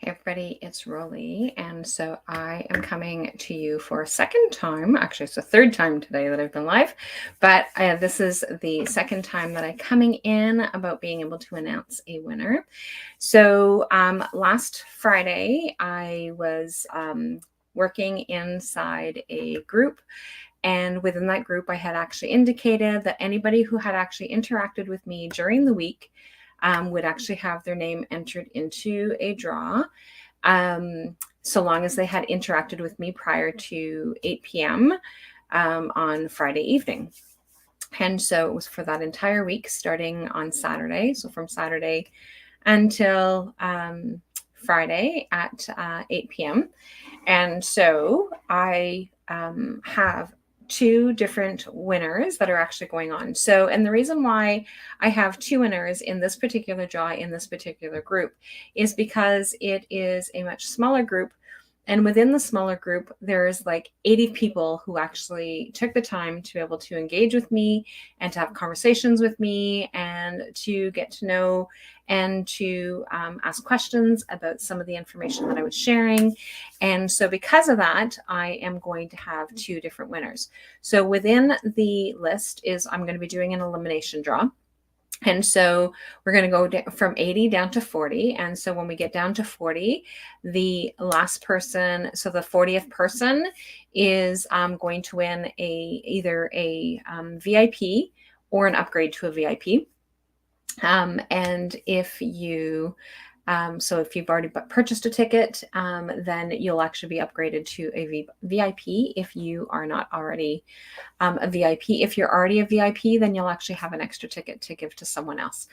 Hey everybody, it's Rolly, and so I am coming to you for a second time. Actually, it's the third time today that I've been live, but this is the second time that I'm coming in about being able to announce a winner. So last Friday, I was working inside a group, and within that group, I had actually indicated that anybody who had actually interacted with me during the week would actually have their name entered into a draw, so long as they had interacted with me prior to 8 p.m. On Friday evening. And so it was for that entire week, starting on Saturday. So from Saturday until Friday at 8 p.m. And so I have two different winners that are actually going on. So, and the reason why I have two winners in this particular draw in this particular group is because it is a much smaller group. And within the smaller group, there's like 80 people who actually took the time to be able to engage with me and to have conversations with me and to get to know and to ask questions about some of the information that I was sharing. And so because of that, I am going to have two different winners. So within the list is I'm going to be doing an elimination draw. And so we're going to go from 80 down to 40. And so when we get down to 40, the last person, so the 40th person is going to win either a VIP or an upgrade to a VIP. And if you so if you've already purchased a ticket, then you'll actually be upgraded to a VIP if you are not already a VIP. If you're already a VIP, then you'll actually have an extra ticket to give to someone else.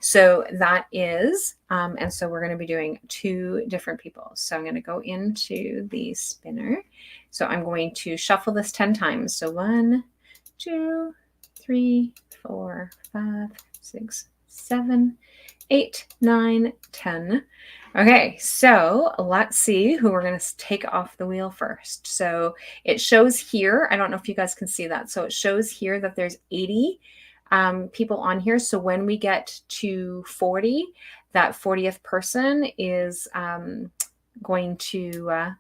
So that is, and so we're going to be doing two different people. So I'm going to go into the spinner. So I'm going to shuffle this 10 times. So 1, 2, 3, 4, 5, 6, 7, 8, 9, 10. Okay, so let's see who we're going to take off the wheel first. So it shows here, I don't know if you guys can see that. So it shows here that there's 80 people on here. So when we get to 40, that 40th person is going to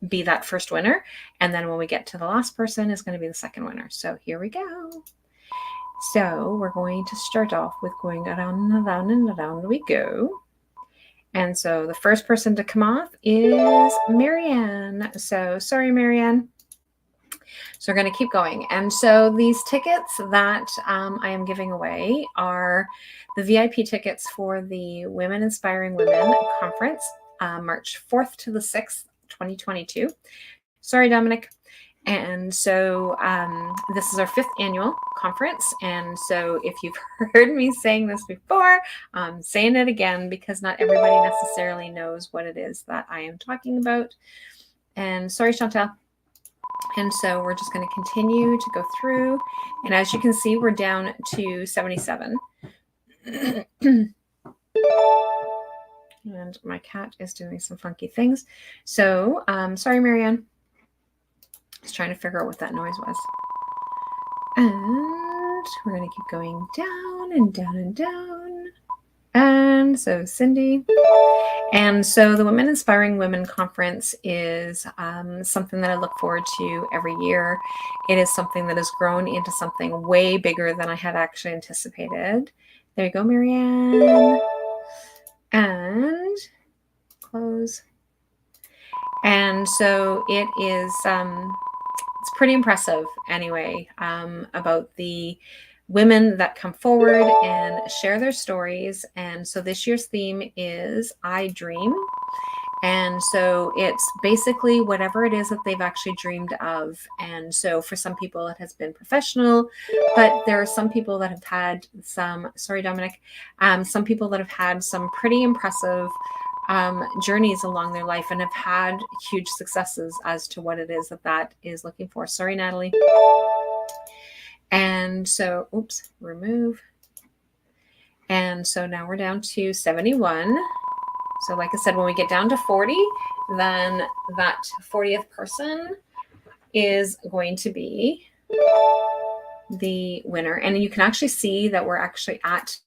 be that first winner. And then when we get to the last person is going to be the second winner. So here we go. So we're going to start off with going around and around and around we go. And so the first person to come off is Marianne. So sorry, Marianne. So we're going to keep going. And so these tickets that I am giving away are the VIP tickets for the Women Inspiring Women Conference, March 4th to the 6th, 2022. Sorry, Dominic. And so this is our 5th annual conference. And so if you've heard me saying this before, I'm saying it again because not everybody necessarily knows what it is that I am talking about. And sorry, Chantel. And so we're just going to continue to go through. And as you can see, we're down to 77. And my cat is doing some funky things. So sorry, Marianne. I was trying to figure out what that noise was. And we're going to keep going down and down and down. And so Cindy. And so the Women Inspiring Women Conference is something that I look forward to every year. It is something that has grown into something way bigger than I had actually anticipated. There you go, Marianne. And close. And so it is, it's pretty impressive anyway, about the women that come forward and share their stories. And so this year's theme is I Dream. And so it's basically whatever it is that they've actually dreamed of. And so for some people, it has been professional, but there are some people that have had some, sorry, Dominic, some people that have had some pretty impressive journeys along their life and have had huge successes as to what it is that is looking for. Sorry, Natalie. And so, oops, remove. And so now we're down to 71. So like I said, when we get down to 40, then that 40th person is going to be the winner. And you can actually see that we're actually at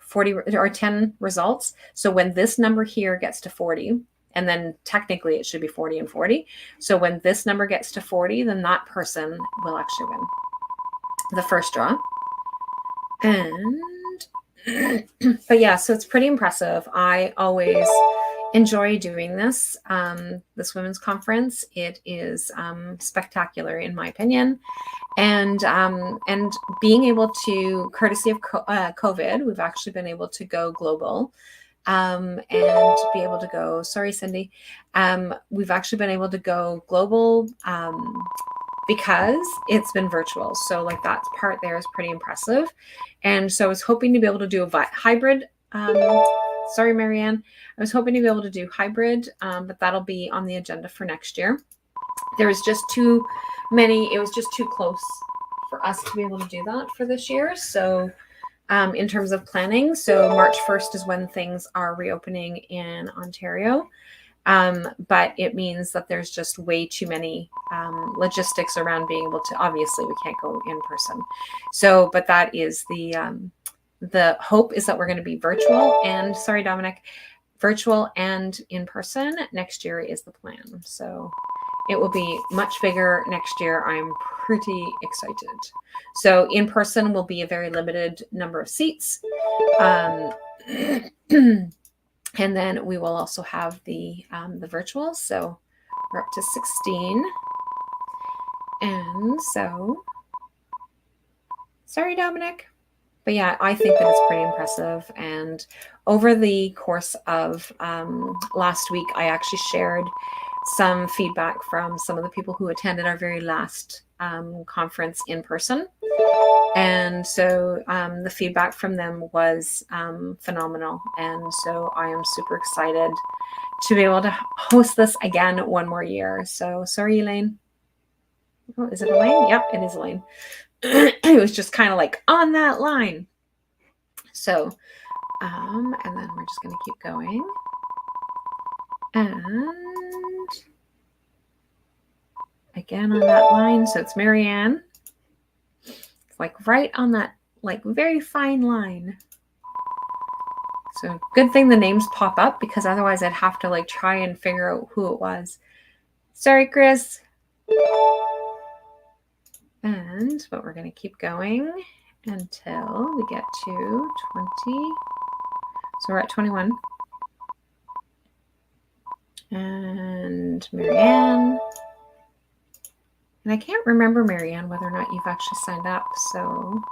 40 or 10 results. So when this number here gets to 40, and then technically it should be 40 and 40. So when this number gets to 40, then that person will actually win the first draw. And but yeah, so it's pretty impressive. I always enjoy doing this women's conference. It is spectacular in my opinion, and being able to, courtesy of COVID, we've actually been able to go global, and be able to go. Sorry, Cindy. We've actually been able to go global because it's been virtual. So like that part there is pretty impressive. And so I was hoping to be able to do a hybrid. Sorry, Marianne. I was hoping to be able to do hybrid, but that'll be on the agenda for next year. There was just too many. It was just too close for us to be able to do that for this year. So in terms of planning, so March 1st is when things are reopening in Ontario. But it means that there's just way too many logistics around being able to, obviously we can't go in person. So, but that is the hope is that we're going to be virtual, and sorry, Dominic, virtual and in person next year is the plan. So it will be much bigger next year. I'm pretty excited. So in person will be a very limited number of seats. And then we will also have the virtual. So we're up to 16. And so, sorry, Dominic. But yeah, I think that it's pretty impressive. And over the course of last week, I actually shared some feedback from some of the people who attended our very last conference in person. And so the feedback from them was phenomenal. And so I am super excited to be able to host this again one more year. So sorry, Elaine. Oh, is it Elaine? Yep, it is Elaine. It was just kind of like on that line. So, and then we're just going to keep going. And again on that line. So it's Marianne. It's like right on that, like very fine line. So good thing the names pop up, because otherwise I'd have to like try and figure out who it was. Sorry, Chris. But we're going to keep going until we get to 20. So we're at 21. And Marianne. And I can't remember, Marianne, whether or not you've actually signed up. So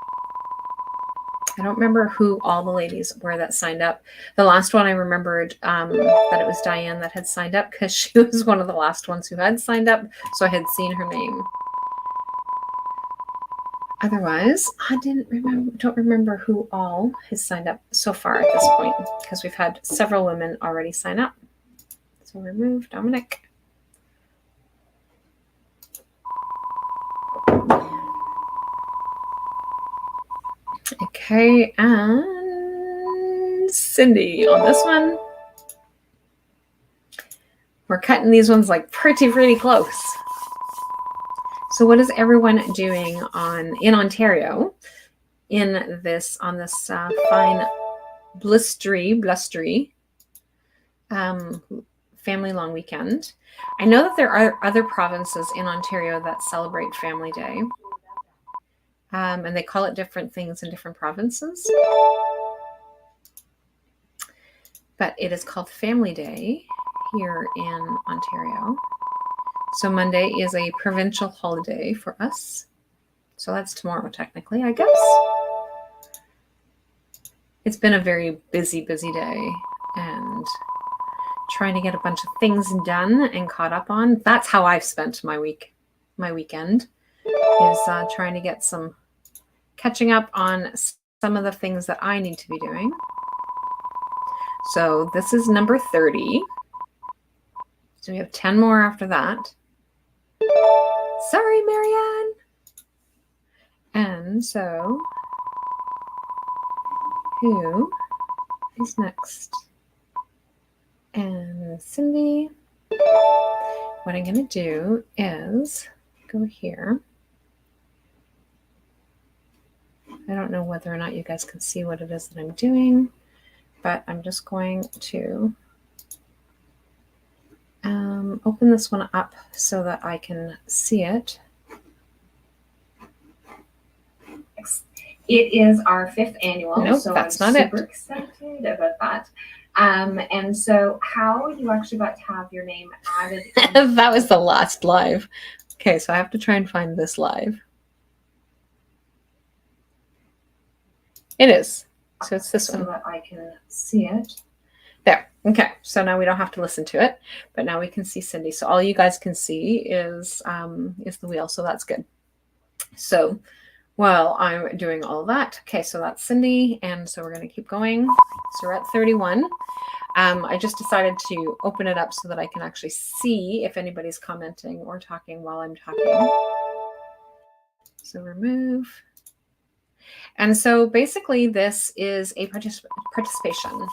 I don't remember who all the ladies were that signed up. The last one I remembered that it was Diane that had signed up, because she was one of the last ones who had signed up. So I had seen her name. Otherwise, I don't remember who all has signed up so far at this point, because we've had several women already sign up. So remove Dominic. Okay, and Cindy on this one. We're cutting these ones like pretty close. So what is everyone doing in Ontario on this fine blustery family long weekend? I know that there are other provinces in Ontario that celebrate Family Day, and they call it different things in different provinces. But it is called Family Day here in Ontario. So Monday is a provincial holiday for us. So that's tomorrow, technically, I guess. It's been a very busy day, and trying to get a bunch of things done and caught up on. That's how I've spent my weekend, is trying to get some catching up on some of the things that I need to be doing. So this is number 30. So we have 10 more after that. Sorry, Marianne. And so, who is next? And Cindy. What I'm going to do is go here. I don't know whether or not you guys can see what it is that I'm doing, but I'm just going to open this one up so that I can see it. It is our 5th annual. Nope, so that's not it. I'm super excited about that. And so how you actually got to have your name added. That was the last live. Okay, so I have to try and find this live. It is. So it's this one. So that I can see it. There. Okay. So now we don't have to listen to it, but now we can see Cindy. So all you guys can see is the wheel. So that's good. So while I'm doing all that, okay, so that's Cindy. And so we're going to keep going. So we're at 31. I just decided to open it up so that I can actually see if anybody's commenting or talking while I'm talking. So remove. And so basically this is a participation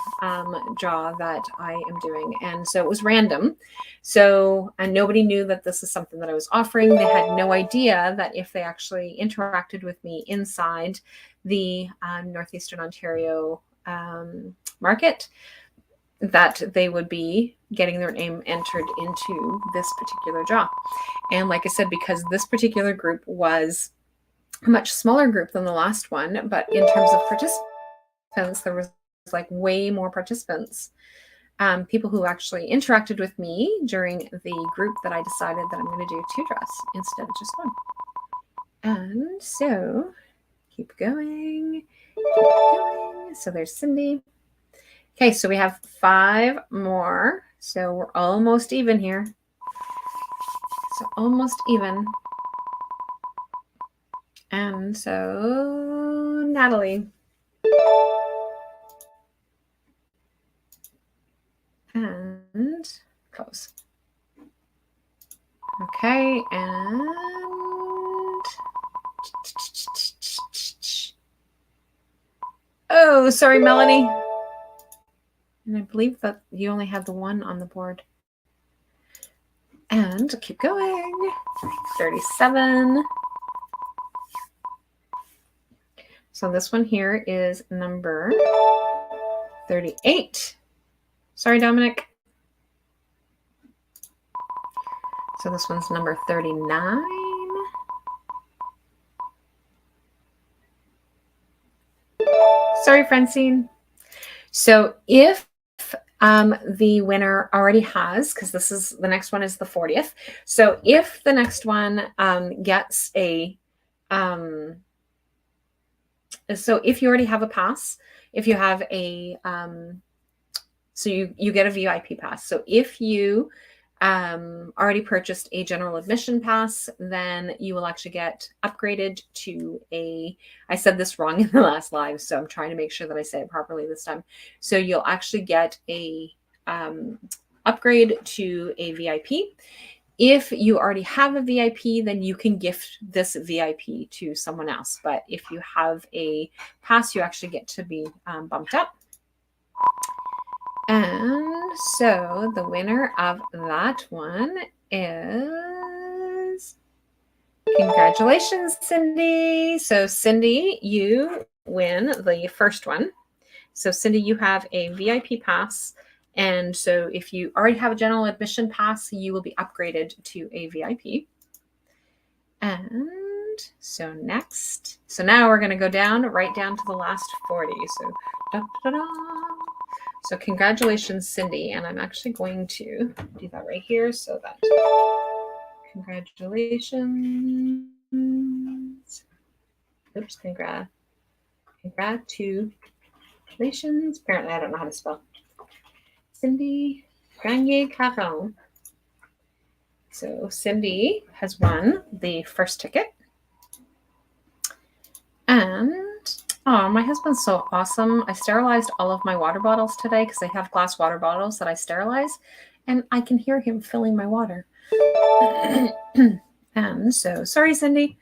draw that I am doing. And so it was random. So, and nobody knew that this is something that I was offering. They had no idea that if they actually interacted with me inside the Northeastern Ontario market, that they would be getting their name entered into this particular draw. And like I said, because this particular group was a much smaller group than the last one, but in terms of participants, there was like way more participants, people who actually interacted with me during the group that I decided that I'm going to do 2 draws instead of just 1. And so keep going. So there's Cindy. Okay, so we have 5 more. So we're almost even here. So almost even. And so Natalie. And close. Okay, and oh, sorry, Melanie. And I believe that you only had the 1 on the board. And keep going. 37. So this one here is number 38. Sorry, Dominic. So this one's number 39. Sorry, Francine. So if the winner already has, because this is the next one is the 40th. So if the next one gets a so if you already have a pass, if you have a so you get a VIP pass. So if you already purchased a general admission pass, then you will actually get upgraded to a, I said this wrong in the last live, so I'm trying to make sure that I say it properly this time. So you'll actually get a upgrade to a VIP. If you already have a VIP, then you can gift this VIP to someone else. But if you have a pass, you actually get to be bumped up. And so the winner of that one is, congratulations, Cindy. So Cindy, you win the first one. So Cindy, you have a VIP pass. And so if you already have a general admission pass, you will be upgraded to a VIP. And so next, so now we're going to go down, right down to the last 40. So da-da-da-da. So congratulations, Cindy. And I'm actually going to do that right here so that congratulations. Oops, congratulations. Apparently I don't know how to spell. Cindy Granier-Caron. So Cindy has won the first ticket. And oh, my husband's so awesome. I sterilized all of my water bottles today because I have glass water bottles that I sterilize, and I can hear him filling my water. And so, sorry, Cindy.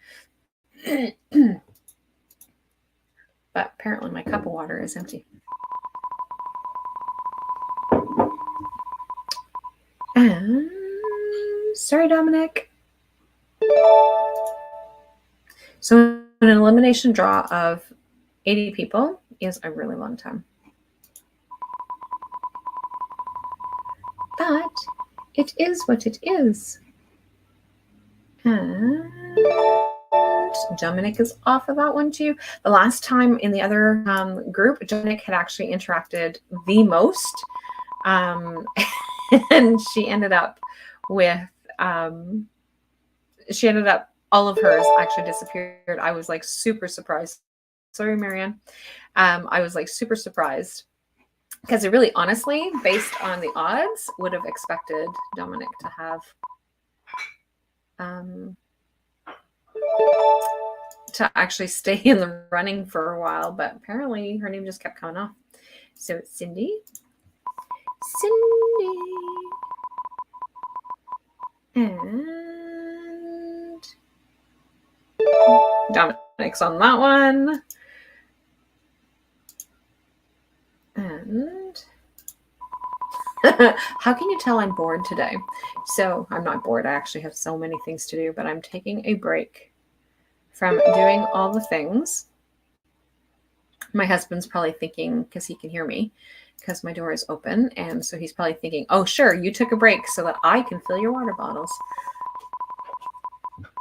But apparently my cup of water is empty. And sorry, Dominic. So an elimination draw of 80 people is a really long time. But it is what it is. And Dominic is off of that one too. The last time in the other group, Dominic had actually interacted the most. And she ended up with, all of hers actually disappeared. I was like super surprised. Sorry, Marianne. I was like super surprised because it really, honestly, based on the odds, would have expected Dominic to have to actually stay in the running for a while, but apparently her name just kept coming off. So it's Cindy. And Dominic's on that one. And how can you tell I'm bored today? So I'm not bored. I actually have so many things to do, but I'm taking a break from doing all the things. My husband's probably thinking, because he can hear me, because my door is open. And so he's probably thinking, oh, sure, you took a break so that I can fill your water bottles.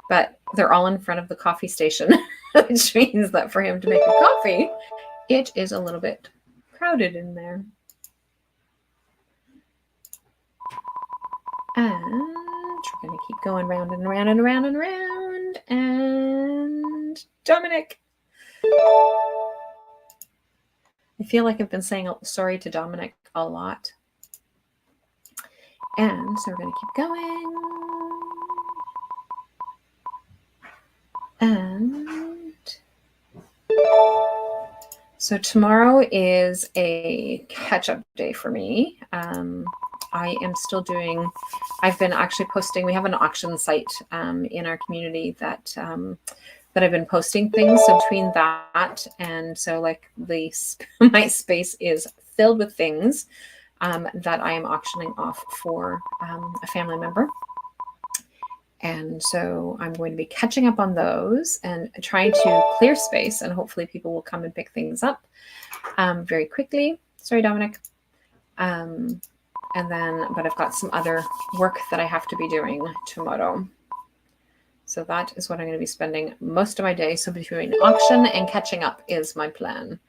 But they're all in front of the coffee station, which means that for him to make a coffee, it is a little bit crowded in there. And we're going to keep going round and round and round and round. And Dominic. I feel like I've been saying sorry to Dominic a lot. And so we're going to keep going. And so tomorrow is a catch-up day for me. I am still doing, I've been actually posting, we have an auction site in our community that I've been posting things. So between that and so like my space is filled with things that I am auctioning off for a family member. And so I'm going to be catching up on those and trying to clear space, and hopefully people will come and pick things up very quickly. Sorry, Dominic. But I've got some other work that I have to be doing tomorrow. So that is what I'm going to be spending most of my day. So between auction and catching up is my plan.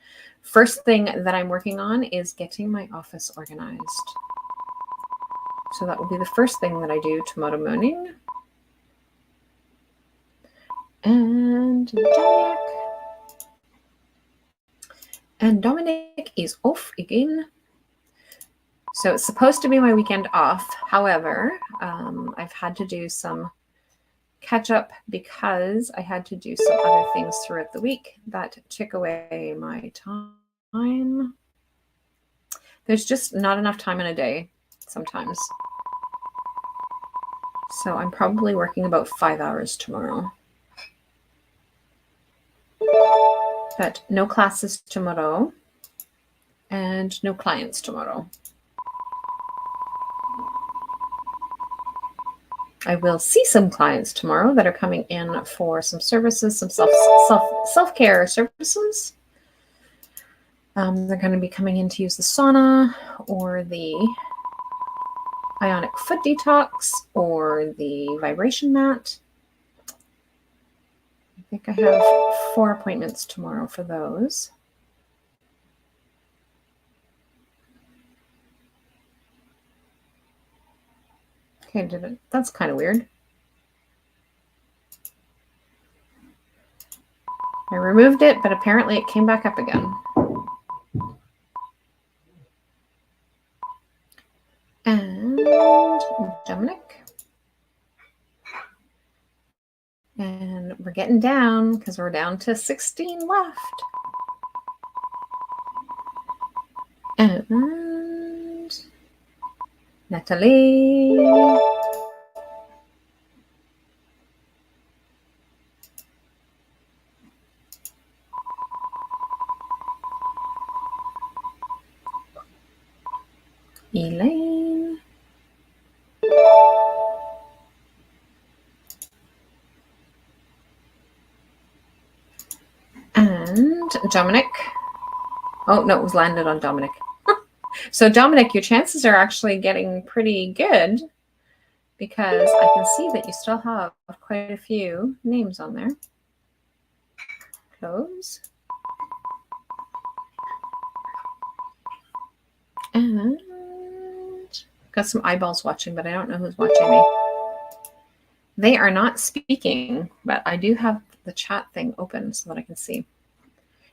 First thing that I'm working on is getting my office organized. So that will be the first thing that I do tomorrow morning. And Dominic is off again. So it's supposed to be my weekend off. However, I've had to do some catch up because I had to do some other things throughout the week that took away my time. There's just not enough time in a day sometimes. So I'm probably working about 5 hours tomorrow. But no classes tomorrow and no clients tomorrow. I will see some clients tomorrow that are coming in for some services, some self-care services. They're going to be coming in to use the sauna or the ionic foot detox or the vibration mat. I think I have 4 appointments tomorrow for those. Okay, that's kind of weird. I removed it, but apparently it came back up again. And Dominic. And we're getting down because we're down to 16 left. And Natalie. Elaine. And Dominic. Oh, no, it was landed on Dominic. So Dominic, your chances are actually getting pretty good because I can see that you still have quite a few names on there. Close. And got some eyeballs watching, but I don't know who's watching me. They are not speaking, but I do have the chat thing open so that I can see.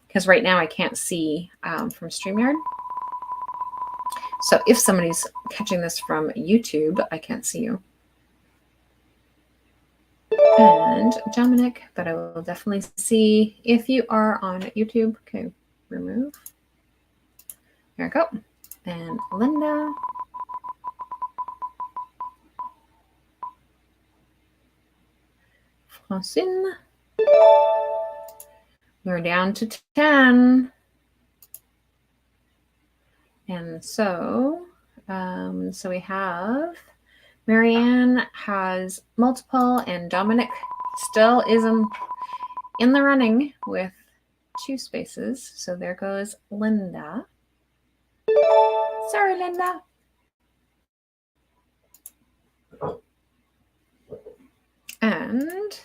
Because right now I can't see from StreamYard. So if somebody's catching this from YouTube, I can't see you. And Dominic, but I will definitely see if you are on YouTube. Okay, remove. There we go. And Linda. Francine. We're down to 10. And so we have Marianne has multiple, and Dominic still is in the running with 2 spaces. So there goes Linda. Sorry, Linda. And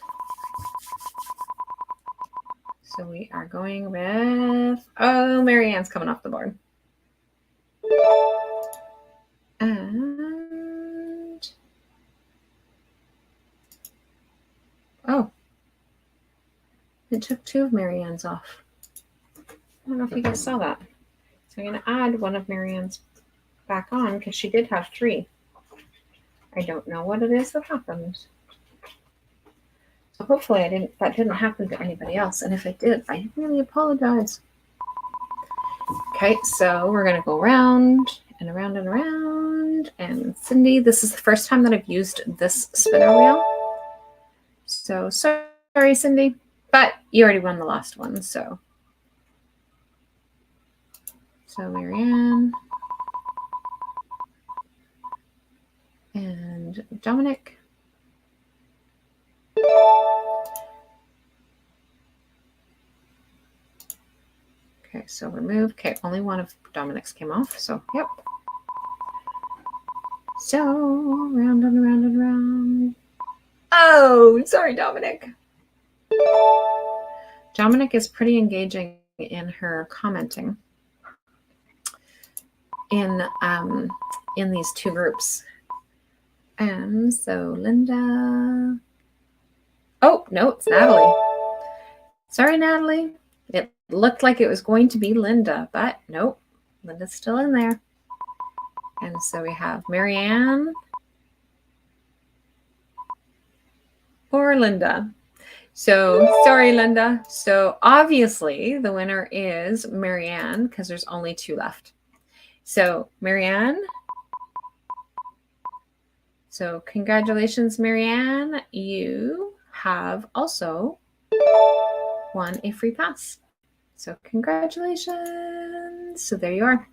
so we are going with, oh, Marianne's coming off the board. And, oh, it took 2 of Marianne's off. I don't know if you guys saw that. So I'm going to add one of Marianne's back on because she did have 3. I don't know what it is that happened. So hopefully that didn't happen to anybody else. And if it did, I really apologize. Okay, so we're going to go around and around and around. And Cindy, this is the first time that I've used this spinner wheel. So sorry, Cindy, but you already won the last one. So Marianne and Dominic. Okay, so remove. Okay, only one of Dominic's came off. So, yep. So, round and round and round. Oh, sorry, Dominic. Dominic is pretty engaging in her commenting in these 2 groups. And so, Linda. Oh, no, it's Natalie. Sorry, Natalie. It looked like it was going to be Linda, but nope, Linda's still in there. And so we have Marianne or Linda. So sorry, Linda. So obviously the winner is Marianne because there's only 2 left. So Marianne. So congratulations, Marianne. You have also won a free pass. So congratulations. So there you are.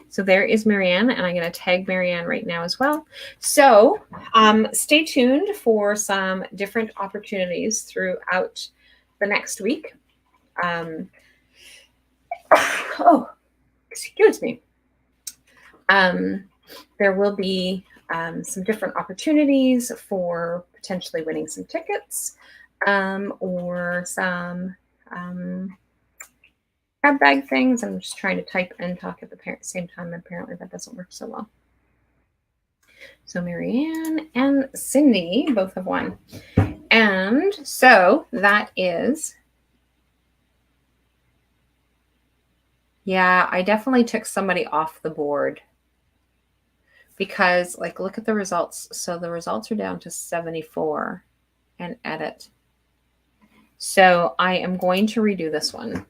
So there is Marianne, and I'm going to tag Marianne right now as well. So stay tuned for some different opportunities throughout the next week. Oh, excuse me. There will be some different opportunities for potentially winning some tickets or some grab bag things. I'm just trying to type and talk at the same time. Apparently that doesn't work so well. So Marianne and Cindy both have won. And so that is, yeah, I definitely took somebody off the board because, like, look at the results. So the results are down to 74 and edit. So I am going to redo this one.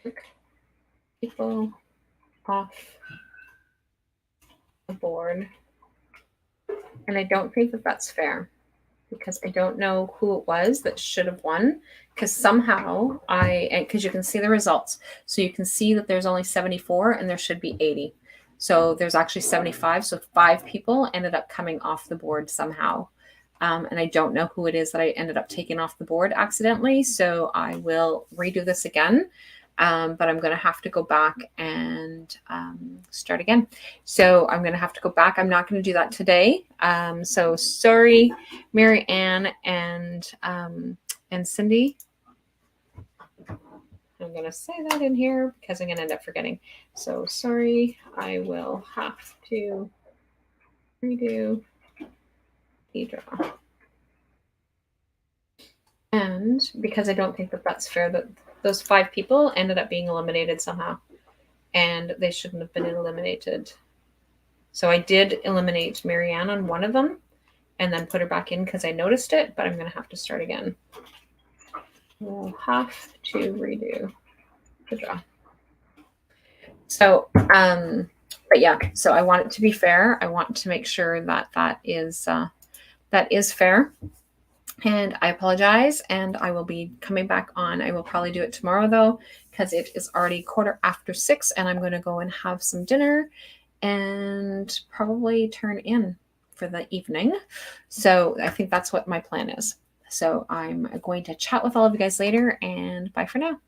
Took people off the board. And I don't think that that's fair because I don't know who it was that should have won. Because somehow because you can see the results. So you can see that there's only 74 and there should be 80. So there's actually 75. So 5 people ended up coming off the board somehow. And I don't know who it is that I ended up taking off the board accidentally. So I will redo this again. But I'm going to have to go back and start again. So I'm going to have to go back. I'm not going to do that today. So sorry, Mary Ann and Cindy. I'm going to say that in here because I'm going to end up forgetting. So sorry, I will have to redo the draw. And because I don't think that that's fair, that those 5 people ended up being eliminated somehow. And they shouldn't have been eliminated. So I did eliminate Marianne on one of them and then put her back in because I noticed it, but I'm going to have to start again. We'll have to redo the draw. So, but yeah, so I want it to be fair. I want to make sure that that is fair. And I apologize, and I will be coming back on. I will probably do it tomorrow, though, because it is already 6:15, and I'm going to go and have some dinner and probably turn in for the evening. So I think that's what my plan is. So I'm going to chat with all of you guys later, and bye for now.